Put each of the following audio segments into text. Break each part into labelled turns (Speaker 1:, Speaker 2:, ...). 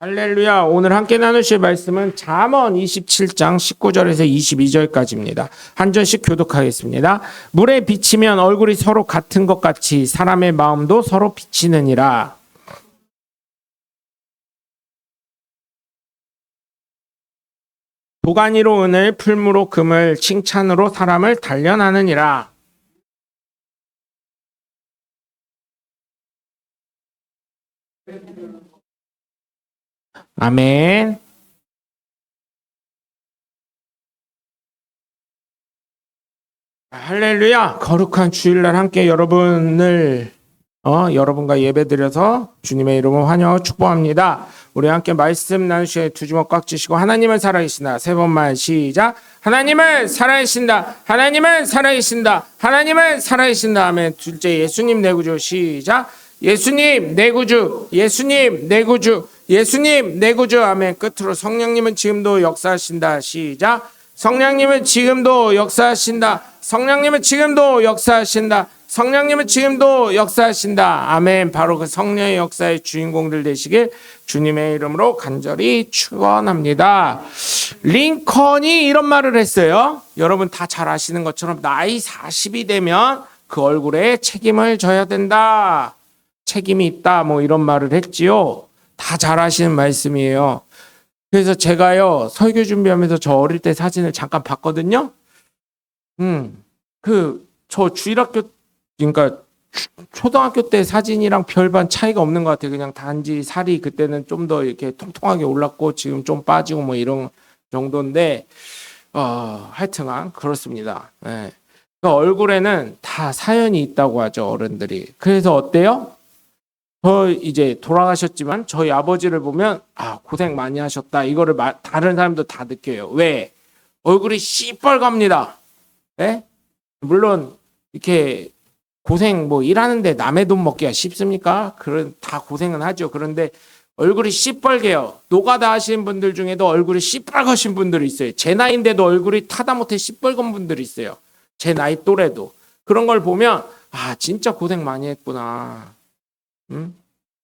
Speaker 1: 할렐루야. 오늘 함께 나누실 말씀은 잠언 27장 19절에서 22절까지입니다. 한 절씩 교독하겠습니다. 물에 비치면 얼굴이 서로 같은 것 같이 사람의 마음도 서로 비치느니라. 도가니로 은을, 풀무로 금을, 칭찬으로 사람을 단련하느니라. 아멘. 할렐루야. 거룩한 주일날 함께 여러분과 예배드려서 주님의 이름으로 환영하고 축복합니다. 우리 함께 말씀 나누시에 두 주먹 꽉 쥐시고 하나님은 살아계신다. 세 번만 시작. 하나님은 살아계신다. 하나님은 살아계신다. 하나님은 살아계신다. 아멘. 둘째 예수님 내 구주 시작. 예수님 내 구주, 예수님 내 구주, 예수님 내 구주. 아멘. 끝으로 성령님은 지금도 역사하신다. 시작. 성령님은 지금도 역사하신다. 성령님은 지금도 역사하신다. 성령님은 지금도 역사하신다. 아멘. 바로 그 성령의 역사의 주인공들 되시길 주님의 이름으로 간절히 축원합니다. 링컨이 이런 말을 했어요. 여러분 다 잘 아시는 것처럼 나이 40이 되면 그 얼굴에 책임을 져야 된다. 책임이 있다. 뭐 이런 말을 했지요. 다 잘 아시는 말씀이에요. 그래서 제가요 설교 준비하면서 저 어릴 때 사진을 잠깐 봤거든요. 저 주일학교, 그러니까 초등학교 때 사진이랑 별반 차이가 없는 것 같아요. 그냥 단지 살이 그때는 좀 더 이렇게 통통하게 올랐고 지금 좀 빠지고 뭐 이런 정도인데 하여튼간 그렇습니다. 네. 그 얼굴에는 다 사연이 있다고 하죠, 어른들이. 그래서 어때요? 저 이제 돌아가셨지만 저희 아버지를 보면 고생 많이 하셨다. 이거를 다른 사람도 다 느껴요. 왜? 얼굴이 시뻘갑니다. 네? 물론 이렇게 고생 뭐 일하는데 남의 돈 먹기가 쉽습니까? 다 고생은 하죠. 그런데 얼굴이 시뻘개요. 노가다 하시는 분들 중에도 얼굴이 시뻘거신 분들이 있어요. 제 나이인데도 얼굴이 타다 못해 시뻘건 분들이 있어요. 제 나이 또래도. 그런 걸 보면 진짜 고생 많이 했구나.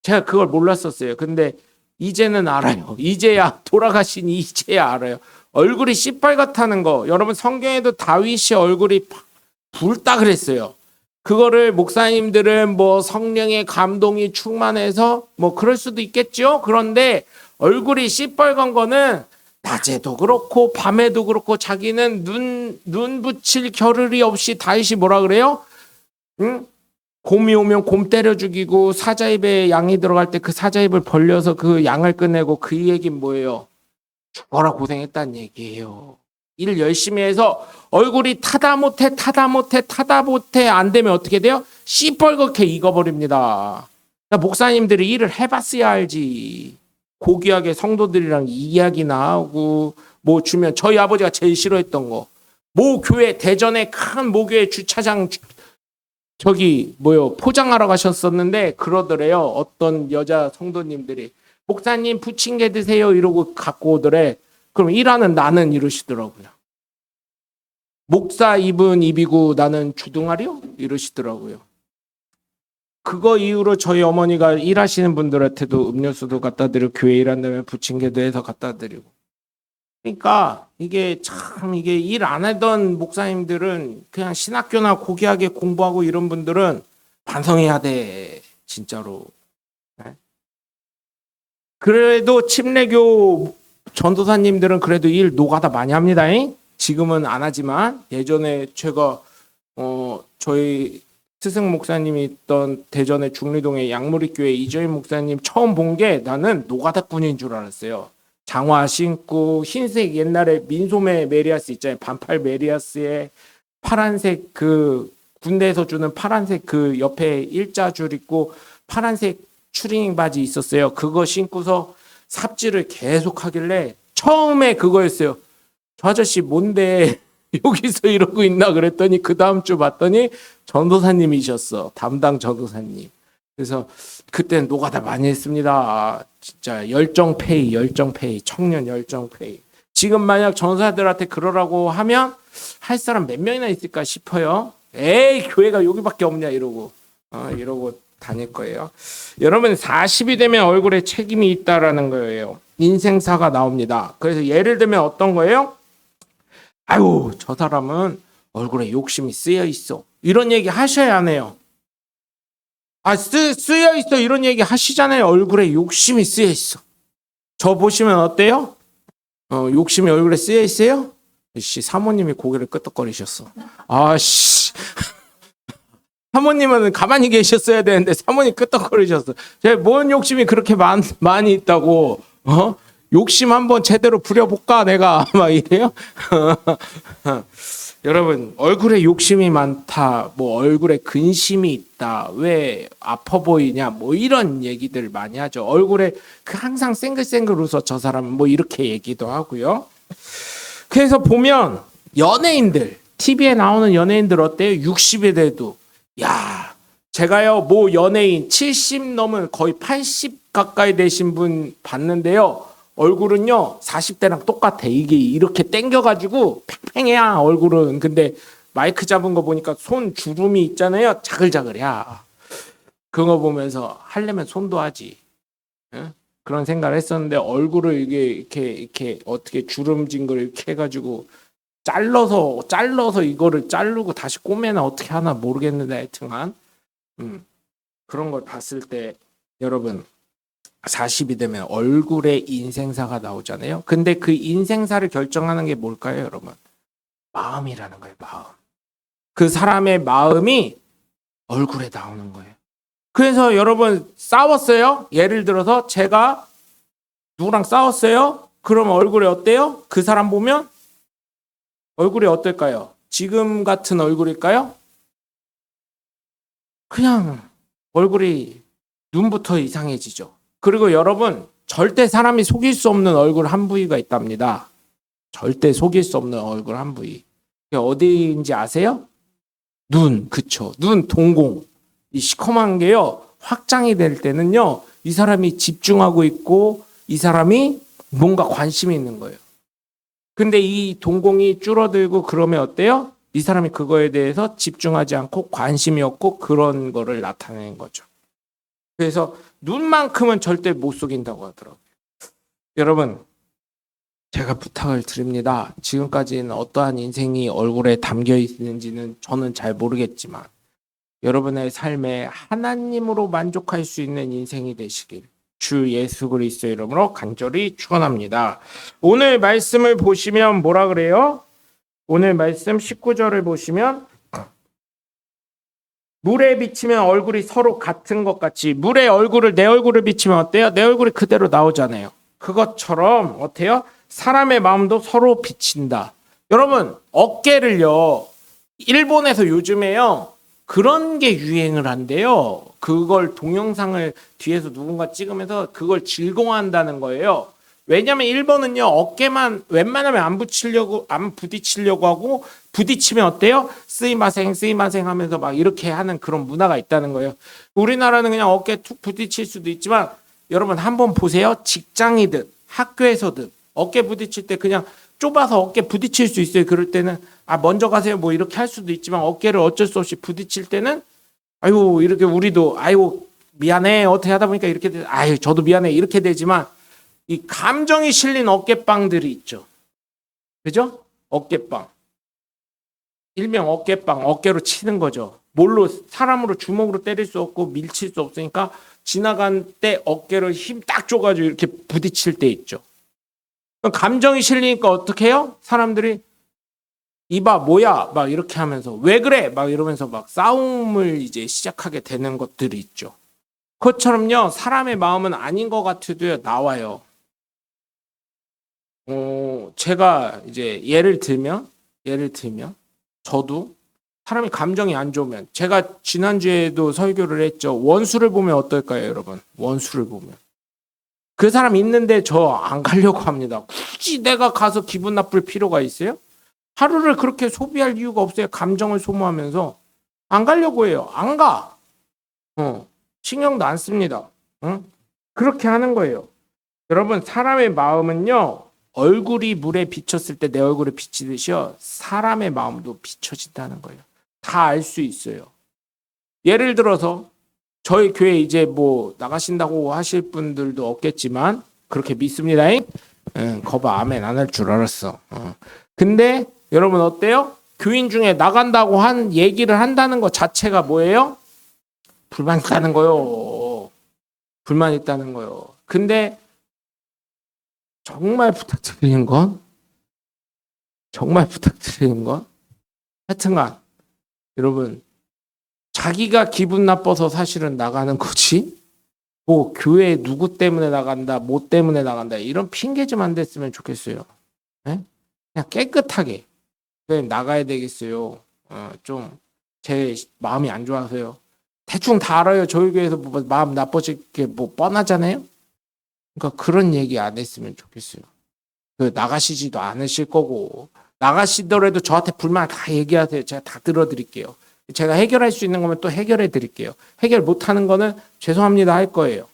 Speaker 1: 제가 그걸 몰랐었어요. 근데 이제는 알아요. 이제야 돌아가신 이제야 알아요. 얼굴이 시뻘겋다는 거. 여러분 성경에도 다윗이 얼굴이 붉다 그랬어요. 그거를 목사님들은 뭐 성령의 감동이 충만해서 뭐 그럴 수도 있겠죠. 그런데 얼굴이 시뻘건 거는 낮에도 그렇고 밤에도 그렇고 자기는 눈 붙일 겨를이 없이 다윗이 뭐라 그래요? 곰이 오면 곰 때려 죽이고 사자 입에 양이 들어갈 때 그 사자 입을 벌려서 그 양을 꺼내고 그 얘기는 뭐예요? 죽어라 고생했다는 얘기예요. 일 열심히 해서 얼굴이 타다 못해 안 되면 어떻게 돼요? 시뻘겋게 익어버립니다. 목사님들이 일을 해봤어야 알지. 고귀하게 성도들이랑 이야기나 하고 뭐 주면 저희 아버지가 제일 싫어했던 거. 모 교회 대전에 큰 모교회 주차장 포장하러 가셨었는데 그러더래요. 어떤 여자 성도님들이 목사님 부침개 드세요 이러고 갖고 오더래. 그럼 일하는 나는 이러시더라고요. 목사 입은 입이고 나는 주둥아리요? 이러시더라고요. 그거 이후로 저희 어머니가 일하시는 분들한테도 음료수도 갖다 드리고 교회 일한다면 부침개도 해서 갖다 드리고. 그러니까 이게 일 안 하던 목사님들은 그냥 신학교나 고귀하게 공부하고 이런 분들은 반성해야 돼. 진짜로. 그래도 침례교 전도사님들은 그래도 일 노가다 많이 합니다. 지금은 안 하지만 예전에 제가 저희 스승 목사님이 있던 대전의 중리동의 양무리교회 이조인 목사님 처음 본 게 나는 노가다꾼인 줄 알았어요. 장화 신고 흰색 옛날에 민소매 메리아스 있잖아요. 반팔 메리아스에 파란색 그 군대에서 주는 파란색 그 옆에 일자줄 있고 파란색 추리닝 바지 있었어요. 그거 신고서 삽질을 계속 하길래 처음에 그거였어요. 저 아저씨 뭔데 여기서 이러고 있나 그랬더니 그 다음 주 봤더니 전도사님이셨어. 담당 전도사님. 그래서 그때는 노가다 많이 했습니다. 진짜 열정페이, 청년 열정페이. 지금 만약 전사들한테 그러라고 하면 할 사람 몇 명이나 있을까 싶어요. 에이 교회가 여기밖에 없냐 이러고. 이러고 다닐 거예요. 여러분 40이 되면 얼굴에 책임이 있다라는 거예요. 인생사가 나옵니다. 그래서 예를 들면 어떤 거예요? 아유 저 사람은 얼굴에 욕심이 쓰여 있어. 이런 얘기 하셔야 하네요. 쓰여 있어 이런 얘기 하시잖아요. 얼굴에 욕심이 쓰여 있어. 저 보시면 어때요? 욕심이 얼굴에 쓰여 있어요? 사모님이 고개를 끄덕거리셨어. 아씨. 사모님은 가만히 계셨어야 되는데 사모님 끄덕거리셨어. 제가 뭔 욕심이 그렇게 많이 있다고? 욕심 한번 제대로 부려볼까 내가 막 이래요. 여러분 얼굴에 욕심이 많다, 뭐 얼굴에 근심이 있다, 왜 아파 보이냐, 뭐 이런 얘기들 많이 하죠. 얼굴에 항상 쌩글쌩글 웃어 저 사람은 뭐 이렇게 얘기도 하고요. 그래서 보면 연예인들 TV에 나오는 연예인들 어때요? 60에 돼도 야 제가요 뭐 연예인 70 넘은 거의 80 가까이 되신 분 봤는데요. 얼굴은요 40대랑 똑같아. 이게 이렇게 땡겨가지고 팽팽해야 얼굴은. 근데 마이크 잡은 거 보니까 손 주름이 있잖아요. 자글자글이야. 그거 보면서 하려면 손도 하지. 응? 그런 생각을 했었는데 얼굴을 이렇게 어떻게 주름진 걸 이렇게 해가지고 잘라서 이거를 자르고 다시 꼬매나 어떻게 하나 모르겠는데 하여튼간 그런 걸 봤을 때 여러분 40이 되면 얼굴에 인생사가 나오잖아요. 근데 그 인생사를 결정하는 게 뭘까요, 여러분? 마음이라는 거예요, 마음. 그 사람의 마음이 얼굴에 나오는 거예요. 그래서 여러분 싸웠어요? 예를 들어서 제가 누구랑 싸웠어요? 그럼 얼굴이 어때요? 그 사람 보면 얼굴이 어떨까요? 지금 같은 얼굴일까요? 그냥 얼굴이 눈부터 이상해지죠. 그리고 여러분 절대 사람이 속일 수 없는 얼굴 한 부위가 있답니다. 절대 속일 수 없는 얼굴 한 부위. 그게 어디인지 아세요? 눈. 그쵸. 눈 동공. 이 시커먼 게요. 확장이 될 때는요. 이 사람이 집중하고 있고 이 사람이 뭔가 관심이 있는 거예요. 근데 이 동공이 줄어들고 그러면 어때요? 이 사람이 그거에 대해서 집중하지 않고 관심이 없고 그런 거를 나타내는 거죠. 그래서 눈만큼은 절대 못 속인다고 하더라고요. 여러분 제가 부탁을 드립니다. 지금까지는 어떠한 인생이 얼굴에 담겨 있는지는 저는 잘 모르겠지만 여러분의 삶에 하나님으로 만족할 수 있는 인생이 되시길 주 예수 그리스도 이름으로 간절히 축원합니다. 오늘 말씀을 보시면 뭐라 그래요? 오늘 말씀 19절을 보시면 물에 비치면 얼굴이 서로 같은 것 같이 물에 내 얼굴을 비치면 어때요? 내 얼굴이 그대로 나오잖아요. 그것처럼 어때요? 사람의 마음도 서로 비친다. 여러분 어깨를요 일본에서 요즘에요 그런 게 유행을 한대요. 그걸 동영상을 뒤에서 누군가 찍으면서 그걸 즐거워한다는 거예요. 왜냐면 일본은요 어깨만 웬만하면 안 부딪히려고 하고 부딪히면 어때요? 쓰이마생 하면서 막 이렇게 하는 그런 문화가 있다는 거예요. 우리나라는 그냥 어깨 툭 부딪힐 수도 있지만 여러분 한번 보세요. 직장이든 학교에서든 어깨 부딪힐 때 그냥 좁아서 어깨 부딪힐 수 있어요. 그럴 때는 먼저 가세요 뭐 이렇게 할 수도 있지만 어깨를 어쩔 수 없이 부딪힐 때는 아이고 이렇게 우리도 아이고 미안해 어떻게 하다 보니까 이렇게 돼. 아유 저도 미안해 이렇게 되지만 이 감정이 실린 어깨빵들이 있죠. 그죠? 어깨빵. 일명 어깨빵, 어깨로 치는 거죠. 뭘로 사람으로 주먹으로 때릴 수 없고 밀칠 수 없으니까 지나간 때 어깨를 힘 딱 줘가지고 이렇게 부딪힐 때 있죠. 감정이 실리니까 어떻게 해요? 사람들이 이봐 뭐야 막 이렇게 하면서 왜 그래 막 이러면서 막 싸움을 이제 시작하게 되는 것들이 있죠. 그것처럼요 사람의 마음은 아닌 것 같아도 나와요. 제가 이제 예를 들면 저도 사람이 감정이 안 좋으면 제가 지난주에도 설교를 했죠. 원수를 보면 어떨까요, 여러분? 원수를 보면 그 사람 있는데 저 안 가려고 합니다. 굳이 내가 가서 기분 나쁠 필요가 있어요? 하루를 그렇게 소비할 이유가 없어요. 감정을 소모하면서 안 가려고 해요. 안 가. 신경도 안 씁니다. 그렇게 하는 거예요. 여러분 사람의 마음은요. 얼굴이 물에 비쳤을 때 내 얼굴에 비치듯이요. 사람의 마음도 비춰진다는 거예요. 다 알 수 있어요. 예를 들어서 저희 교회 이제 뭐 나가신다고 하실 분들도 없겠지만 그렇게 믿습니다. 거봐 아멘 안 할 줄 알았어. 근데 여러분 어때요? 교인 중에 나간다고 한 얘기를 한다는 것 자체가 뭐예요? 불만 있다는 거요. 불만 있다는 거요. 근데 정말 부탁드리는 건 하여튼간 여러분 자기가 기분 나빠서 사실은 나가는 거지 뭐 교회 누구 때문에 나간다 뭐 때문에 나간다 이런 핑계 좀 안 댔으면 좋겠어요. 네? 그냥 깨끗하게 나가야 되겠어요. 좀 제 마음이 안 좋아서요. 대충 다 알아요. 저희 교회에서 뭐 마음 나빠질 게 뭐 뻔하잖아요. 그러니까 그런 얘기 안 했으면 좋겠어요. 나가시지도 않으실 거고 나가시더라도 저한테 불만 다 얘기하세요. 제가 다 들어드릴게요. 제가 해결할 수 있는 거면 또 해결해 드릴게요. 해결 못하는 거는 죄송합니다 할 거예요.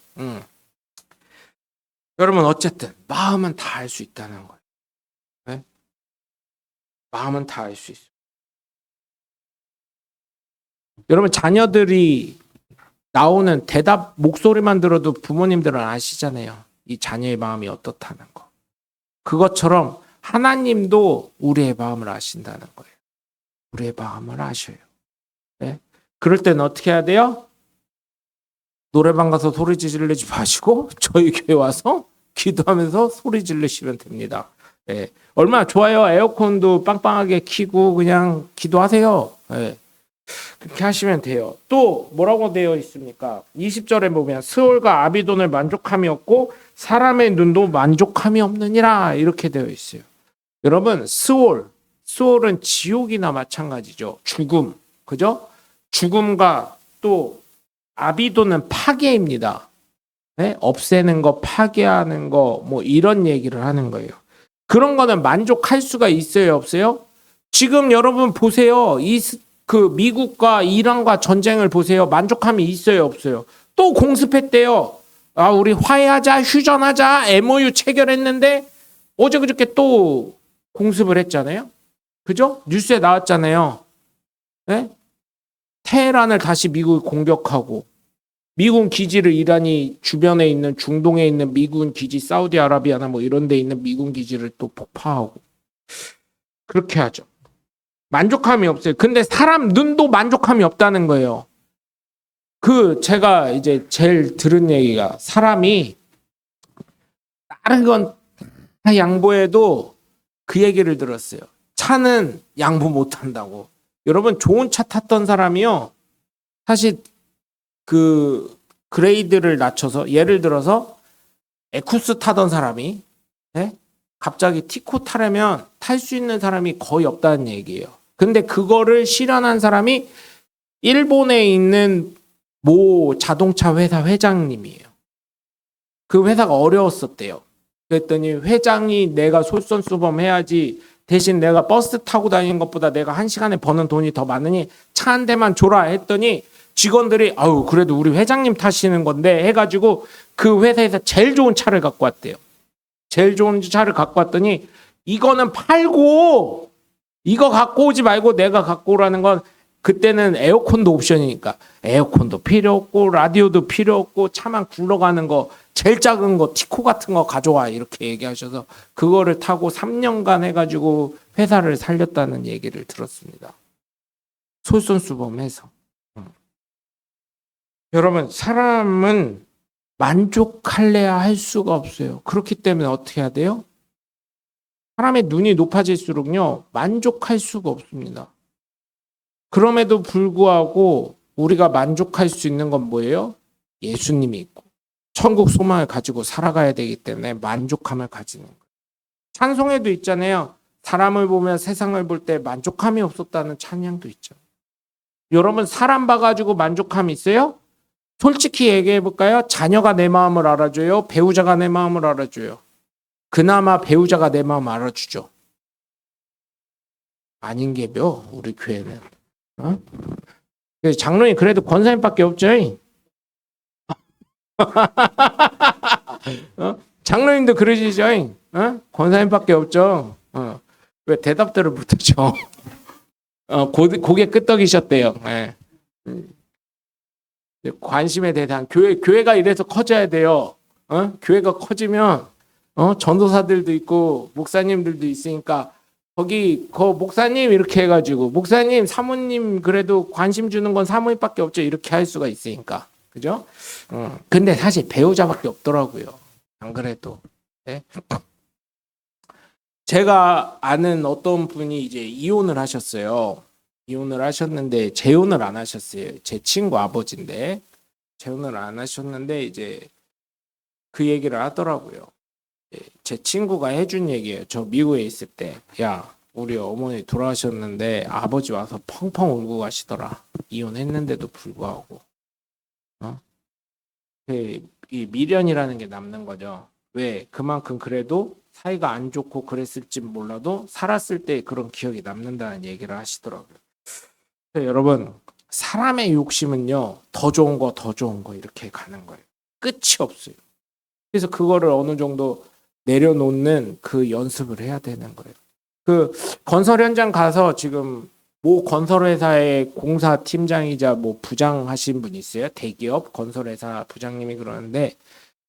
Speaker 1: 여러분 어쨌든 마음은 다 알 수 있다는 거예요. 네? 마음은 다 알 수 있어요. 여러분 자녀들이 나오는 대답 목소리만 들어도 부모님들은 아시잖아요. 이 자녀의 마음이 어떻다는 거. 그것처럼 하나님도 우리의 마음을 아신다는 거예요. 우리의 마음을 아셔요. 네? 그럴 때는 어떻게 해야 돼요? 노래방 가서 소리 지르지 마시고 저희 교회 와서 기도하면서 소리 지르시면 됩니다. 네. 얼마나 좋아요. 에어컨도 빵빵하게 켜고 그냥 기도하세요. 네. 그렇게 하시면 돼요. 또 뭐라고 되어 있습니까? 20절에 보면 스올과 아비돈을 만족함이 없고 사람의 눈도 만족함이 없느니라 이렇게 되어 있어요. 여러분 스올은 지옥이나 마찬가지죠. 죽음, 그죠? 죽음과 또 아비돈은 파괴입니다. 네? 없애는 거, 파괴하는 거, 뭐 이런 얘기를 하는 거예요. 그런 거는 만족할 수가 있어요, 없어요? 지금 여러분 보세요. 미국과 이란과 전쟁을 보세요. 만족함이 있어요, 없어요? 또 공습했대요. 우리 화해하자, 휴전하자, MOU 체결했는데 어제 그저께 또 공습을 했잖아요. 그죠? 뉴스에 나왔잖아요. 네? 테헤란을 다시 미국이 공격하고 미군 기지를 이란이 주변에 있는 중동에 있는 미군 기지 사우디아라비아나 뭐 이런 데 있는 미군 기지를 또 폭파하고 그렇게 하죠. 만족함이 없어요. 근데 사람 눈도 만족함이 없다는 거예요. 제가 이제 제일 들은 얘기가 사람이 다른 건 다 양보해도 그 얘기를 들었어요. 차는 양보 못 한다고. 여러분 좋은 차 탔던 사람이요. 사실 그레이드를 낮춰서 예를 들어서 에쿠스 타던 사람이 네? 갑자기 티코 타려면 탈 수 있는 사람이 거의 없다는 얘기예요. 근데 그거를 실현한 사람이 일본에 있는 모 자동차 회사 회장님이에요. 그 회사가 어려웠었대요. 그랬더니 회장이 내가 솔선수범해야지 대신 내가 버스 타고 다니는 것보다 내가 한 시간에 버는 돈이 더 많으니 차 한 대만 줘라 했더니 직원들이 그래도 우리 회장님 타시는 건데 해가지고 그 회사에서 제일 좋은 차를 갖고 왔대요. 제일 좋은 차를 갖고 왔더니 이거는 팔고 이거 갖고 오지 말고 내가 갖고 오라는 건 그때는 에어컨도 옵션이니까 에어컨도 필요 없고 라디오도 필요 없고 차만 굴러가는 거 제일 작은 거 티코 같은 거 가져와 이렇게 얘기하셔서 그거를 타고 3년간 해가지고 회사를 살렸다는 얘기를 들었습니다. 솔선수범해서. 여러분 사람은 만족할래야 할 수가 없어요. 그렇기 때문에 어떻게 해야 돼요? 사람의 눈이 높아질수록요 만족할 수가 없습니다. 그럼에도 불구하고 우리가 만족할 수 있는 건 뭐예요? 예수님이 있고 천국 소망을 가지고 살아가야 되기 때문에 만족함을 가지는 거예요. 찬송에도 있잖아요. 사람을 보면 세상을 볼 때 만족함이 없었다는 찬양도 있죠. 여러분 사람 봐가지고 만족함이 있어요? 솔직히 얘기해 볼까요? 자녀가 내 마음을 알아줘요? 배우자가 내 마음을 알아줘요? 그나마 배우자가 내 마음 알아주죠. 아닌 게며 우리 교회는. 장로님 그래도 권사님밖에 없죠. 장로님도 그러시죠. 권사님밖에 없죠. 왜 대답들을 못하죠? 고개 끄덕이셨대요. 네. 관심의 대상 교회가 이래서 커져야 돼요. 교회가 커지면 전도사들도 있고 목사님들도 있으니까 거기 목사님 이렇게 해가지고 목사님 사모님 그래도 관심 주는 건 사모님밖에 없죠 이렇게 할 수가 있으니까 그죠? 근데 사실 배우자밖에 없더라고요. 안 그래도 네? 제가 아는 어떤 분이 이제 이혼을 하셨어요. 이혼을 하셨는데 재혼을 안 하셨어요. 제 친구 아버지인데 재혼을 안 하셨는데 이제 그 얘기를 하더라고요. 제 친구가 해준 얘기예요. 저 미국에 있을 때, 야, 우리 어머니 돌아가셨는데 아버지 와서 펑펑 울고 가시더라. 이혼했는데도 불구하고, 이 미련이라는 게 남는 거죠. 왜? 그만큼 그래도 사이가 안 좋고 그랬을지 몰라도 살았을 때 그런 기억이 남는다는 얘기를 하시더라고요. 여러분, 사람의 욕심은요, 더 좋은 거 이렇게 가는 거예요. 끝이 없어요. 그래서 그거를 어느 정도 내려놓는 그 연습을 해야 되는 거예요. 그 건설 현장 가서 지금 모 건설회사의 공사 팀장이자 뭐 부장 하신 분 있어요. 대기업 건설회사 부장님이 그러는데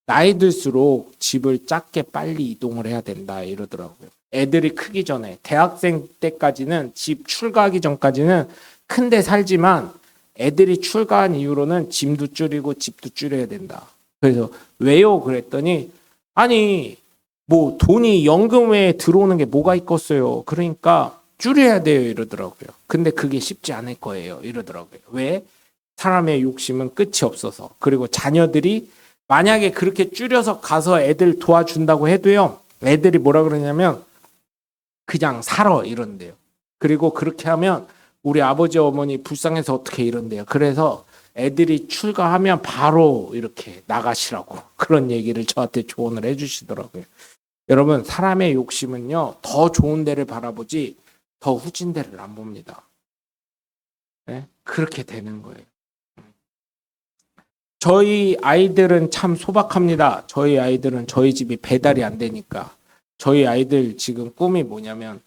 Speaker 1: 나이 들수록 집을 작게 빨리 이동을 해야 된다 이러더라고요. 애들이 크기 전에 대학생 때까지는 집 출가하기 전까지는 큰데 살지만 애들이 출가한 이후로는 짐도 줄이고 집도 줄여야 된다. 그래서 왜요? 그랬더니 아니 뭐 돈이 연금에 들어오는 게 뭐가 있겠어요. 그러니까 줄여야 돼요 이러더라고요. 근데 그게 쉽지 않을 거예요 이러더라고요. 왜? 사람의 욕심은 끝이 없어서. 그리고 자녀들이 만약에 그렇게 줄여서 가서 애들 도와준다고 해도요. 애들이 뭐라 그러냐면 그냥 살아 이런대요. 그리고 그렇게 하면 우리 아버지 어머니 불쌍해서 어떻게 이런대요. 그래서 애들이 출가하면 바로 이렇게 나가시라고 그런 얘기를 저한테 조언을 해주시더라고요. 여러분 사람의 욕심은요 더 좋은 데를 바라보지 더 후진 데를 안 봅니다. 네? 그렇게 되는 거예요. 저희 아이들은 참 소박합니다. 저희 아이들은 저희 집이 배달이 안 되니까 저희 아이들 지금 꿈이 뭐냐면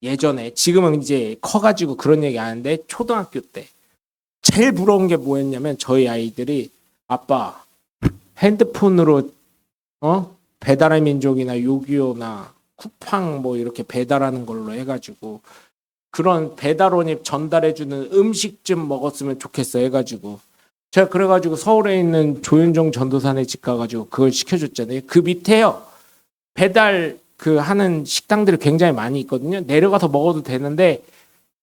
Speaker 1: 예전에 지금은 이제 커가지고 그런 얘기 하는데 초등학교 때 제일 부러운 게 뭐였냐면 저희 아이들이 아빠 핸드폰으로 배달의 민족이나 요기요나 쿠팡 뭐 이렇게 배달하는 걸로 해가지고 그런 배달원이 전달해주는 음식 좀 먹었으면 좋겠어 해가지고 제가 그래가지고 서울에 있는 조윤정 전도사네 집 가가지고 그걸 시켜줬잖아요. 그 밑에요 배달 그 하는 식당들이 굉장히 많이 있거든요. 내려가서 먹어도 되는데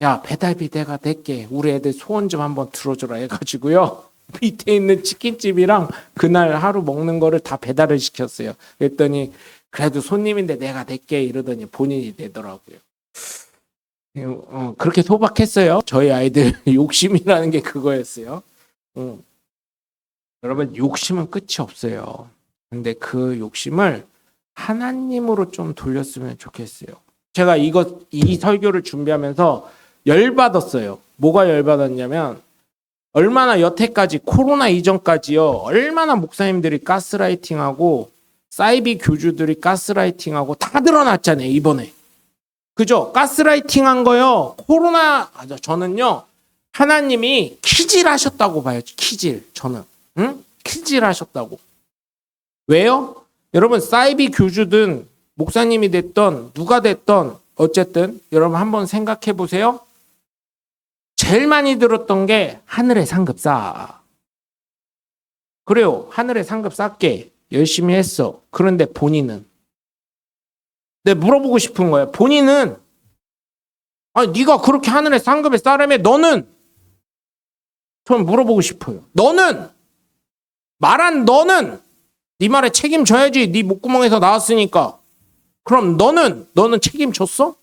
Speaker 1: 야 배달비 내가 낼게 우리 애들 소원 좀 한번 들어줘라 해가지고요 밑에 있는 치킨집이랑 그날 하루 먹는 거를 다 배달을 시켰어요. 그랬더니 그래도 손님인데 내가 낼게 이러더니 본인이 내더라고요. 그렇게 소박했어요. 저희 아이들 욕심이라는 게 그거였어요. 여러분 욕심은 끝이 없어요. 근데 그 욕심을 하나님으로 좀 돌렸으면 좋겠어요. 제가 이 설교를 준비하면서 열받았어요. 뭐가 열받았냐면 얼마나 여태까지 코로나 이전까지요. 얼마나 목사님들이 가스라이팅하고 사이비 교주들이 가스라이팅하고 다 드러났잖아요. 이번에. 그죠? 가스라이팅한 거요. 저는요. 하나님이 키질하셨다고 봐요. 키질. 저는. 키질하셨다고. 왜요? 여러분 사이비 교주든 목사님이 됐던 누가 됐던 어쨌든 여러분 한번 생각해 보세요. 제일 많이 들었던 게 하늘의 상급 쌓아. 그래요. 하늘의 상급 쌓게 열심히 했어. 그런데 본인은 내가 물어보고 싶은 거예요. 본인은 아니 네가 그렇게 하늘의 상급에 쌓으려며 너는 저는 물어보고 싶어요. 너는 네 말에 책임져야지. 네 목구멍에서 나왔으니까. 그럼 너는 책임졌어?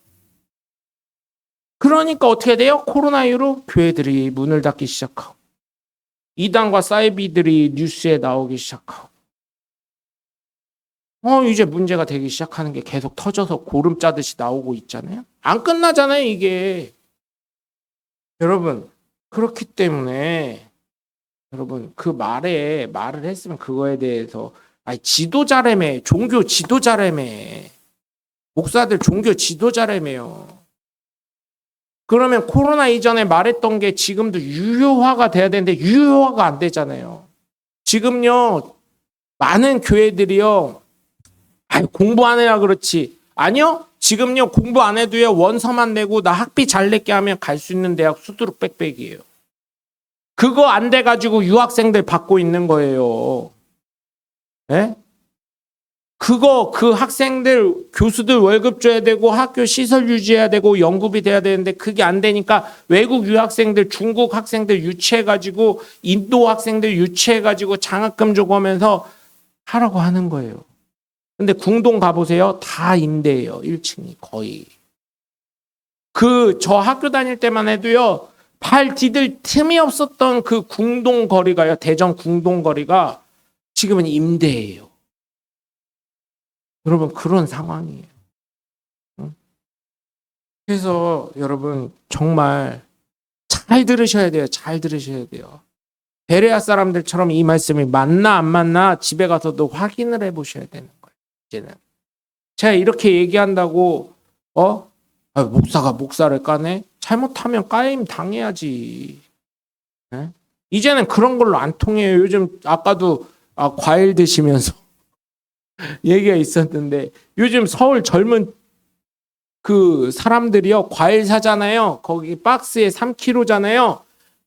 Speaker 1: 그러니까 어떻게 돼요? 코로나 이후로 교회들이 문을 닫기 시작하고 이단과 사이비들이 뉴스에 나오기 시작하고 이제 문제가 되기 시작하는 게 계속 터져서 고름 짜듯이 나오고 있잖아요. 안 끝나잖아요 이게. 여러분 그렇기 때문에 여러분 그 말을 했으면 그거에 대해서 지도자라며 종교 지도자라며 목사들 종교 지도자라며요. 그러면 코로나 이전에 말했던 게 지금도 유효화가 돼야 되는데 유효화가 안 되잖아요. 지금요, 많은 교회들이요, 공부 안 해야 그렇지. 아니요, 지금요, 공부 안 해도요, 원서만 내고 나 학비 잘 낼게 하면 갈 수 있는 대학 수두룩 빽빽이에요. 그거 안 돼가지고 유학생들 받고 있는 거예요. 예? 그 학생들, 교수들 월급 줘야 되고 학교 시설 유지해야 되고 연구비 돼야 되는데 그게 안 되니까 외국 유학생들, 중국 학생들 유치해가지고 인도 학생들 유치해가지고 장학금 주고 하면서 하라고 하는 거예요. 근데 궁동 가보세요. 다 임대예요. 1층이 거의. 저 학교 다닐 때만 해도요. 발 디딜 틈이 없었던 그 궁동 거리가요. 대전 궁동 거리가 지금은 임대예요. 여러분 그런 상황이에요. 그래서 여러분 정말 잘 들으셔야 돼요. 잘 들으셔야 돼요. 베레아 사람들처럼 이 말씀이 맞나 안 맞나 집에 가서도 확인을 해보셔야 되는 거예요. 이제는 제가 이렇게 얘기한다고 목사가 목사를 까네? 잘못하면 까임 당해야지. 네? 이제는 그런 걸로 안 통해요. 요즘 아까도 과일 드시면서 얘기가 있었는데 요즘 서울 젊은 그 사람들이요 과일 사잖아요. 거기 박스에 3kg잖아요.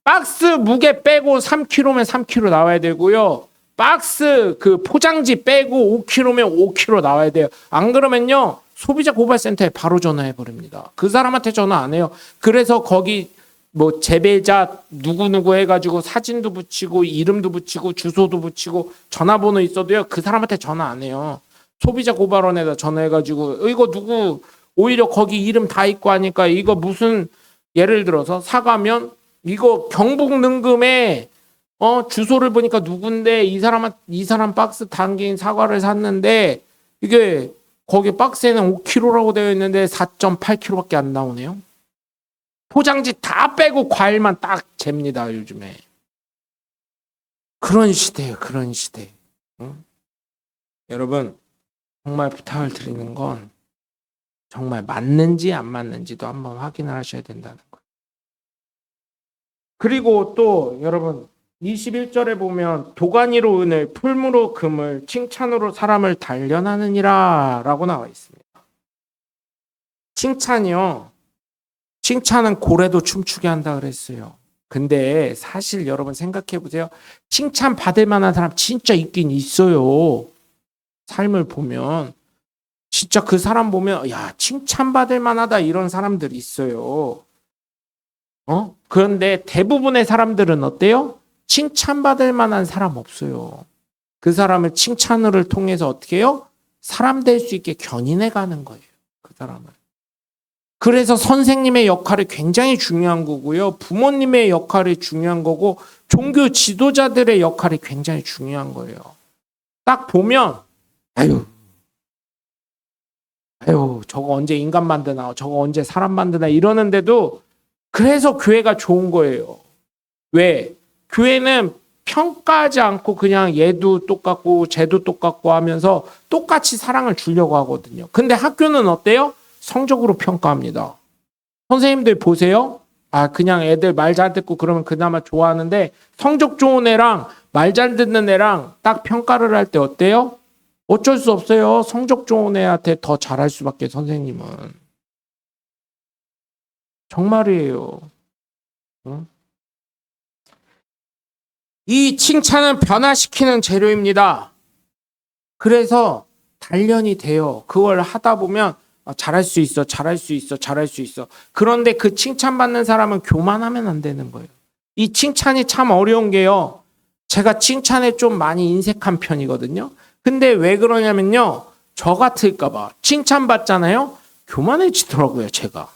Speaker 1: 박스 무게 빼고 3kg면 3kg 나와야 되고요. 박스 그 포장지 빼고 5kg면 5kg 나와야 돼요. 안 그러면요 소비자 고발센터에 바로 전화해 버립니다. 그 사람한테 전화 안 해요. 그래서 거기 뭐 재배자 누구누구 해가지고 사진도 붙이고 이름도 붙이고 주소도 붙이고 전화번호 있어도요 그 사람한테 전화 안 해요. 소비자 고발원에다 전화해가지고 이거 누구 오히려 거기 이름 다 있고 하니까 이거 무슨 예를 들어서 사과면 이거 경북 능금에 주소를 보니까 누군데 이 사람 박스 담긴 사과를 샀는데 이게 거기 박스에는 5kg라고 되어 있는데 4.8kg밖에 안 나오네요. 포장지 다 빼고 과일만 딱 잽니다 요즘에. 그런 시대예요. 그런 시대. 응? 여러분 정말 부탁을 드리는 건 정말 맞는지 안 맞는지도 한번 확인을 하셔야 된다는 거예요. 그리고 또 여러분 21절에 보면 도가니로 은을 풀무로 금을 칭찬으로 사람을 단련하느니라 라고 나와 있습니다. 칭찬은 고래도 춤추게 한다 그랬어요. 근데 사실 여러분 생각해 보세요. 칭찬 받을 만한 사람 진짜 있긴 있어요. 삶을 보면 진짜 그 사람 보면 야 칭찬받을 만하다 이런 사람들이 있어요. 그런데 대부분의 사람들은 어때요? 칭찬받을 만한 사람 없어요. 그 사람을 칭찬을 통해서 어떻게 해요? 사람 될 수 있게 견인해 가는 거예요. 그 사람을. 그래서 선생님의 역할이 굉장히 중요한 거고요. 부모님의 역할이 중요한 거고 종교 지도자들의 역할이 굉장히 중요한 거예요. 딱 보면 아유 저거 언제 인간 만드나 저거 언제 사람 만드나 이러는데도 그래서 교회가 좋은 거예요. 왜? 교회는 평가하지 않고 그냥 얘도 똑같고 쟤도 똑같고 하면서 똑같이 사랑을 주려고 하거든요. 근데 학교는 어때요? 성적으로 평가합니다. 선생님들 보세요. 그냥 애들 말 잘 듣고 그러면 그나마 좋아하는데 성적 좋은 애랑 말 잘 듣는 애랑 딱 평가를 할 때 어때요? 어쩔 수 없어요. 성적 좋은 애한테 더 잘할 수밖에 선생님은. 정말이에요. 응? 이 칭찬은 변화시키는 재료입니다. 그래서 단련이 돼요. 그걸 하다 보면 잘할 수 있어. 그런데 그 칭찬받는 사람은 교만하면 안 되는 거예요. 이 칭찬이 참 어려운 게요. 제가 칭찬에 좀 많이 인색한 편이거든요. 근데 왜 그러냐면요. 저 같을까 봐. 칭찬받잖아요. 교만해지더라고요, 제가.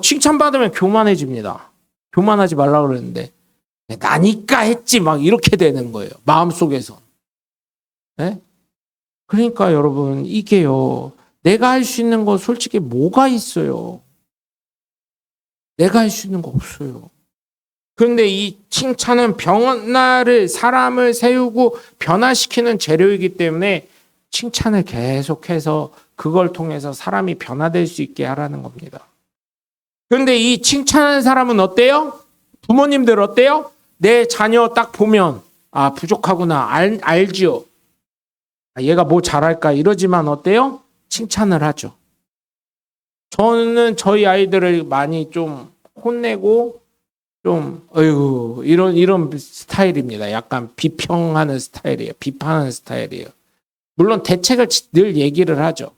Speaker 1: 칭찬받으면 교만해집니다. 교만하지 말라고 그랬는데. 나니까 했지 막 이렇게 되는 거예요. 마음속에서. 네? 그러니까 여러분 이게요. 내가 할 수 있는 거 솔직히 뭐가 있어요. 내가 할 수 있는 거 없어요. 그런데 이 칭찬은 사람을 세우고 변화시키는 재료이기 때문에 칭찬을 계속해서 그걸 통해서 사람이 변화될 수 있게 하라는 겁니다. 그런데 이 칭찬하는 사람은 어때요? 부모님들 어때요? 내 자녀 딱 보면 아 부족하구나 알지요. 얘가 뭐 잘할까 이러지만 어때요? 칭찬을 하죠. 저는 저희 아이들을 많이 좀 혼내고 좀 어이구 이런 스타일입니다. 약간 비평하는 스타일이에요. 비판하는 스타일이에요. 물론 대책을 늘 얘기를 하죠.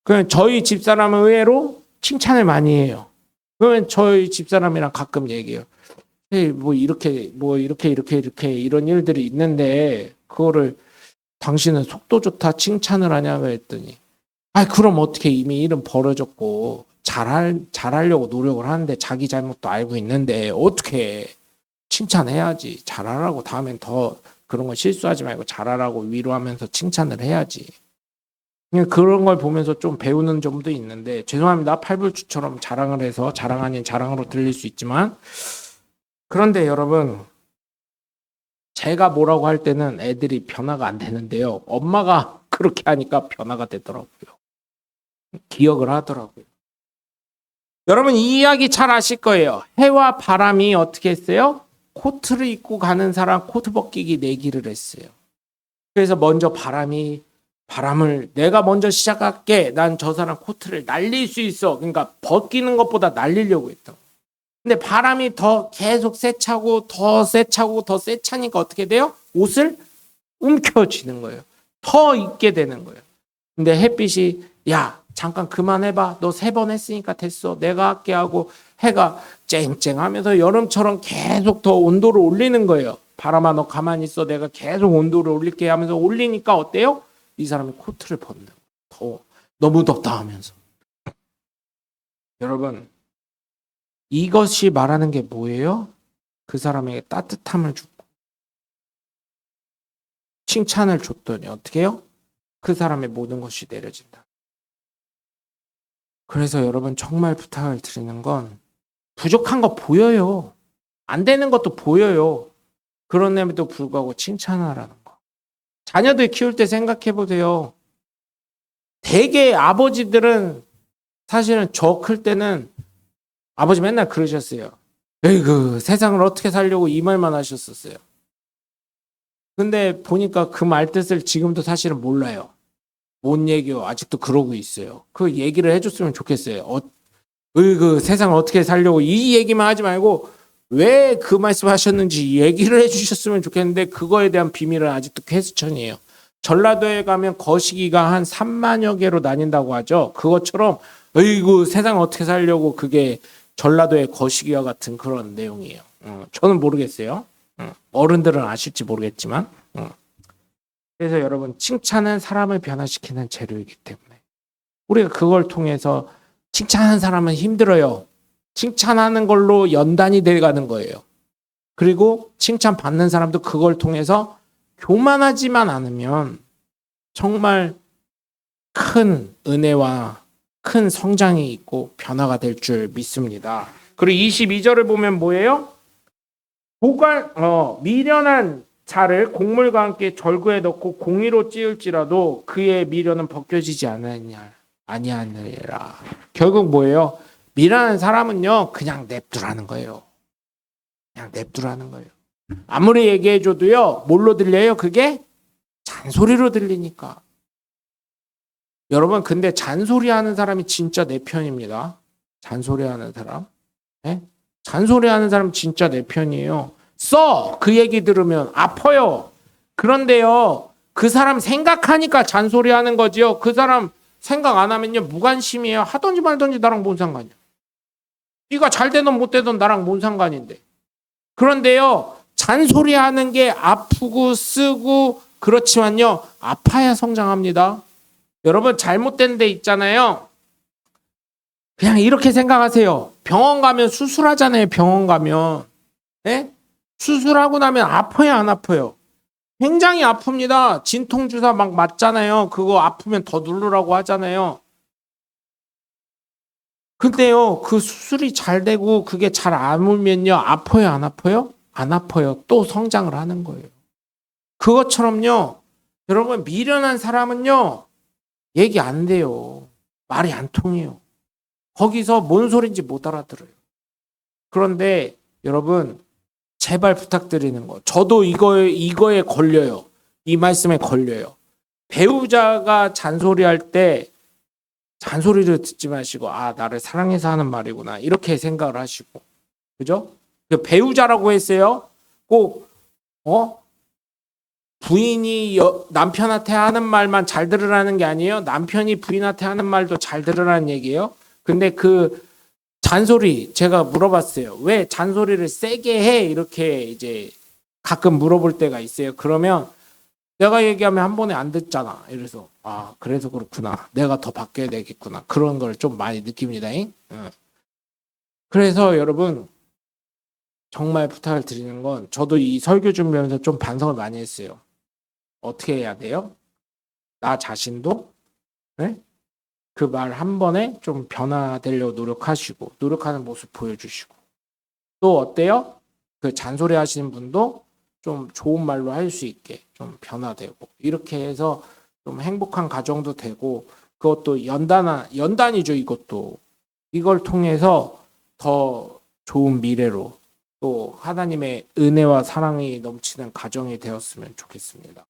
Speaker 1: 그럼 저희 집사람은 의외로 칭찬을 많이 해요. 그러면 저희 집사람이랑 가끔 얘기해요. 뭐 이렇게 이런 일들이 있는데 그거를 당신은 속도 좋다 칭찬을 하냐고 했더니 그럼 어떻게 이미 일은 벌어졌고 잘하려고 노력을 하는데 자기 잘못도 알고 있는데 어떻게 칭찬해야지. 잘하라고 다음엔 더 그런 거 실수하지 말고 잘하라고 위로하면서 칭찬을 해야지. 그런 걸 보면서 좀 배우는 점도 있는데 죄송합니다. 팔불추처럼 자랑을 해서 자랑 아닌 자랑으로 들릴 수 있지만 그런데 여러분 제가 뭐라고 할 때는 애들이 변화가 안 되는데요. 엄마가 그렇게 하니까 변화가 되더라고요. 기억을 하더라고요. 여러분 이 이야기 잘 아실 거예요. 해와 바람이 어떻게 했어요? 코트를 입고 가는 사람 코트 벗기기 내기를 했어요. 그래서 먼저 바람을 내가 먼저 시작할게. 난 저 사람 코트를 날릴 수 있어. 그러니까 벗기는 것보다 날리려고 했던. 근데 바람이 더 계속 세차고 더 세차고 더 세차니까 어떻게 돼요? 옷을 움켜쥐는 거예요. 더 입게 되는 거예요. 근데 햇빛이 야 잠깐 그만해봐. 너 3번 했으니까 됐어. 내가 할게 하고 해가 쨍쨍하면서 여름처럼 계속 더 온도를 올리는 거예요. 바람아 너 가만히 있어. 내가 계속 온도를 올릴게 하면서 올리니까 어때요? 이 사람이 코트를 벗는 거예요. 더워. 너무 덥다 하면서. 여러분 이것이 말하는 게 뭐예요? 그 사람에게 따뜻함을 주고 칭찬을 줬더니 어떻게 해요? 그 사람의 모든 것이 내려진다. 그래서 여러분 정말 부탁을 드리는 건 부족한 거 보여요. 안 되는 것도 보여요. 그런데도 불구하고 칭찬하라는 거. 자녀들 키울 때 생각해 보세요. 대개 아버지들은 사실은 저 클 때는 아버지 맨날 그러셨어요. 에이그 세상을 어떻게 살려고 이 말만 하셨었어요. 근데 보니까 그 말 뜻을 지금도 사실은 몰라요. 뭔 얘기요? 아직도 그러고 있어요. 그 얘기를 해줬으면 좋겠어요. 그 세상을 어떻게 살려고 이 얘기만 하지 말고 왜 그 말씀하셨는지 얘기를 해주셨으면 좋겠는데 그거에 대한 비밀은 아직도 퀘스천이에요. 전라도에 가면 거시기가 한 3만여 개로 나뉜다고 하죠. 그것처럼 어이구 세상 어떻게 살려고 그게 전라도의 거시기와 같은 그런 내용이에요. 저는 모르겠어요. 어른들은 아실지 모르겠지만. 그래서 여러분 칭찬은 사람을 변화시키는 재료이기 때문에 우리가 그걸 통해서 칭찬하는 사람은 힘들어요. 칭찬하는 걸로 연단이 돼가는 거예요. 그리고 칭찬받는 사람도 그걸 통해서 교만하지만 않으면 정말 큰 은혜와 큰 성장이 있고 변화가 될 줄 믿습니다. 그리고 22절을 보면 뭐예요? 미련한 자를 곡물과 함께 절구에 넣고 공의로 찌을지라도 그의 미련은 벗겨지지 아니하느니라. 결국 뭐예요? 미련한 사람은요 그냥 냅두라는 거예요. 그냥 냅두라는 거예요. 아무리 얘기해줘도요 뭘로 들려요? 그게 잔소리로 들리니까. 여러분 근데 잔소리하는 사람이 진짜 내 편입니다. 잔소리하는 사람. 네? 잔소리하는 사람 진짜 내 편이에요. 그 얘기 들으면 아파요. 그런데요 그 사람 생각하니까 잔소리하는 거지요. 그 사람 생각 안 하면요 무관심이에요. 하던지 말던지 나랑 뭔 상관이야. 네가 잘 되든 못 되든 나랑 뭔 상관인데. 그런데요 잔소리하는 게 아프고 쓰고 그렇지만요 아파야 성장합니다. 여러분 잘못된 데 있잖아요. 그냥 이렇게 생각하세요. 병원 가면 수술하잖아요. 병원 가면. 네? 수술하고 나면 아파요 안 아파요? 굉장히 아픕니다. 진통주사 막 맞잖아요. 그거 아프면 더 누르라고 하잖아요. 근데요 그 수술이 잘 되고 그게 잘 안 울면요 아파요 안 아파요? 안 아파요. 또 성장을 하는 거예요. 그것처럼요 여러분 미련한 사람은요 얘기 안 돼요. 말이 안 통해요. 거기서 뭔 소린지 못 알아들어요. 그런데 여러분 제발 부탁드리는 거. 저도 이거에 걸려요. 이 말씀에 걸려요. 배우자가 잔소리할 때 잔소리를 듣지 마시고 나를 사랑해서 하는 말이구나 이렇게 생각을 하시고, 그죠? 그 배우자라고 했어요. 꼭 부인이 남편한테 하는 말만 잘 들으라는 게 아니에요. 남편이 부인한테 하는 말도 잘 들으라는 얘기예요. 근데 그 잔소리 제가 물어봤어요. 왜 잔소리를 세게 해? 이렇게 이제 가끔 물어볼 때가 있어요. 그러면 내가 얘기하면 한 번에 안 듣잖아. 이래서 그래서 그렇구나. 내가 더 바뀌어야 되겠구나. 그런 걸 좀 많이 느낍니다. 그래서 여러분 정말 부탁을 드리는 건, 저도 이 설교 준비하면서 좀 반성을 많이 했어요. 어떻게 해야 돼요? 나 자신도 그 말 한 번에 좀 변화되려고 노력하시고, 노력하는 모습 보여주시고, 또 어때요? 그 잔소리 하시는 분도 좀 좋은 말로 할 수 있게 좀 변화되고, 이렇게 해서 좀 행복한 가정도 되고, 그것도 연단이죠. 이걸 통해서 더 좋은 미래로, 또 하나님의 은혜와 사랑이 넘치는 가정이 되었으면 좋겠습니다.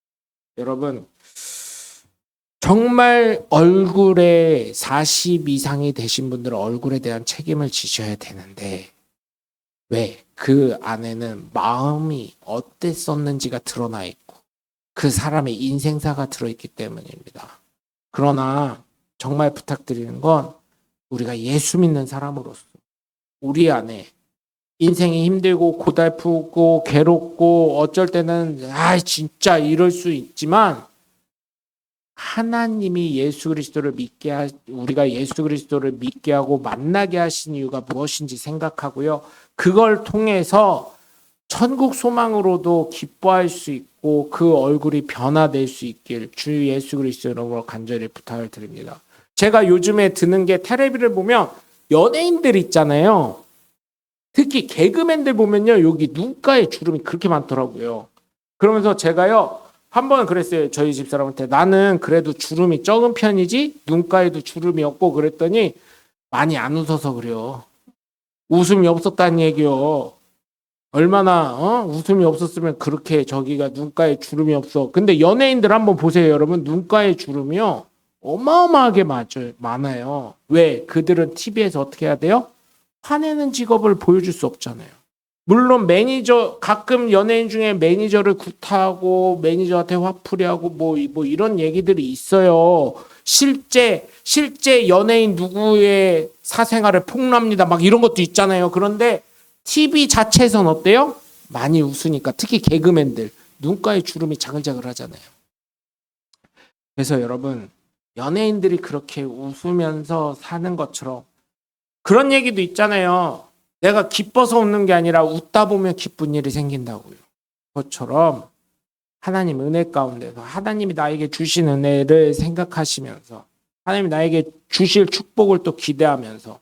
Speaker 1: 여러분 정말 얼굴에 40 이상이 되신 분들은 얼굴에 대한 책임을 지셔야 되는데, 왜? 그 안에는 마음이 어땠었는지가 드러나 있고 그 사람의 인생사가 들어있기 때문입니다. 그러나 정말 부탁드리는 건, 우리가 예수 믿는 사람으로서 우리 안에 인생이 힘들고 고달프고 괴롭고 어쩔 때는 진짜 이럴 수 있지만, 하나님이 우리가 예수 그리스도를 믿게 하고 만나게 하신 이유가 무엇인지 생각하고요. 그걸 통해서 천국 소망으로도 기뻐할 수 있고 그 얼굴이 변화될 수 있길 주 예수 그리스도 이름으로 간절히 부탁을 드립니다. 제가 요즘에 드는 게, 텔레비를 보면 연예인들 있잖아요. 특히 개그맨들 보면요, 여기 눈가에 주름이 그렇게 많더라고요. 그러면서 제가요, 한 번은 그랬어요. 저희 집사람한테, 나는 그래도 주름이 적은 편이지 눈가에도 주름이 없고, 그랬더니 많이 안 웃어서 그래요. 웃음이 없었다는 얘기요. 얼마나 웃음이 없었으면 그렇게 저기가 눈가에 주름이 없어. 근데 연예인들 한번 보세요, 여러분. 눈가에 주름이요 어마어마하게 많아요. 왜? 그들은 TV에서 어떻게 해야 돼요? 화내는 직업을 보여줄 수 없잖아요. 물론 가끔 연예인 중에 매니저를 구타하고 매니저한테 화풀이하고 뭐 이런 얘기들이 있어요. 실제 연예인 누구의 사생활을 폭로합니다. 막 이런 것도 있잖아요. 그런데 TV 자체에선 어때요? 많이 웃으니까, 특히 개그맨들 눈가에 주름이 자글자글 하잖아요. 그래서 여러분, 연예인들이 그렇게 웃으면서 사는 것처럼, 그런 얘기도 있잖아요. 내가 기뻐서 웃는 게 아니라 웃다 보면 기쁜 일이 생긴다고요. 그것처럼 하나님 은혜 가운데서 하나님이 나에게 주신 은혜를 생각하시면서, 하나님이 나에게 주실 축복을 또 기대하면서,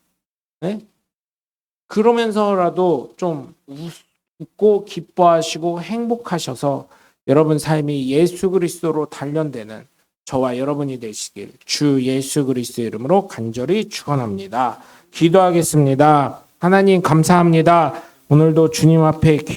Speaker 1: 그러면서라도 좀 웃고 기뻐하시고 행복하셔서 여러분 삶이 예수 그리스도로 단련되는 저와 여러분이 되시길 주 예수 그리스도의 이름으로 간절히 축원합니다. 기도하겠습니다. 하나님 감사합니다. 오늘도 주님 앞에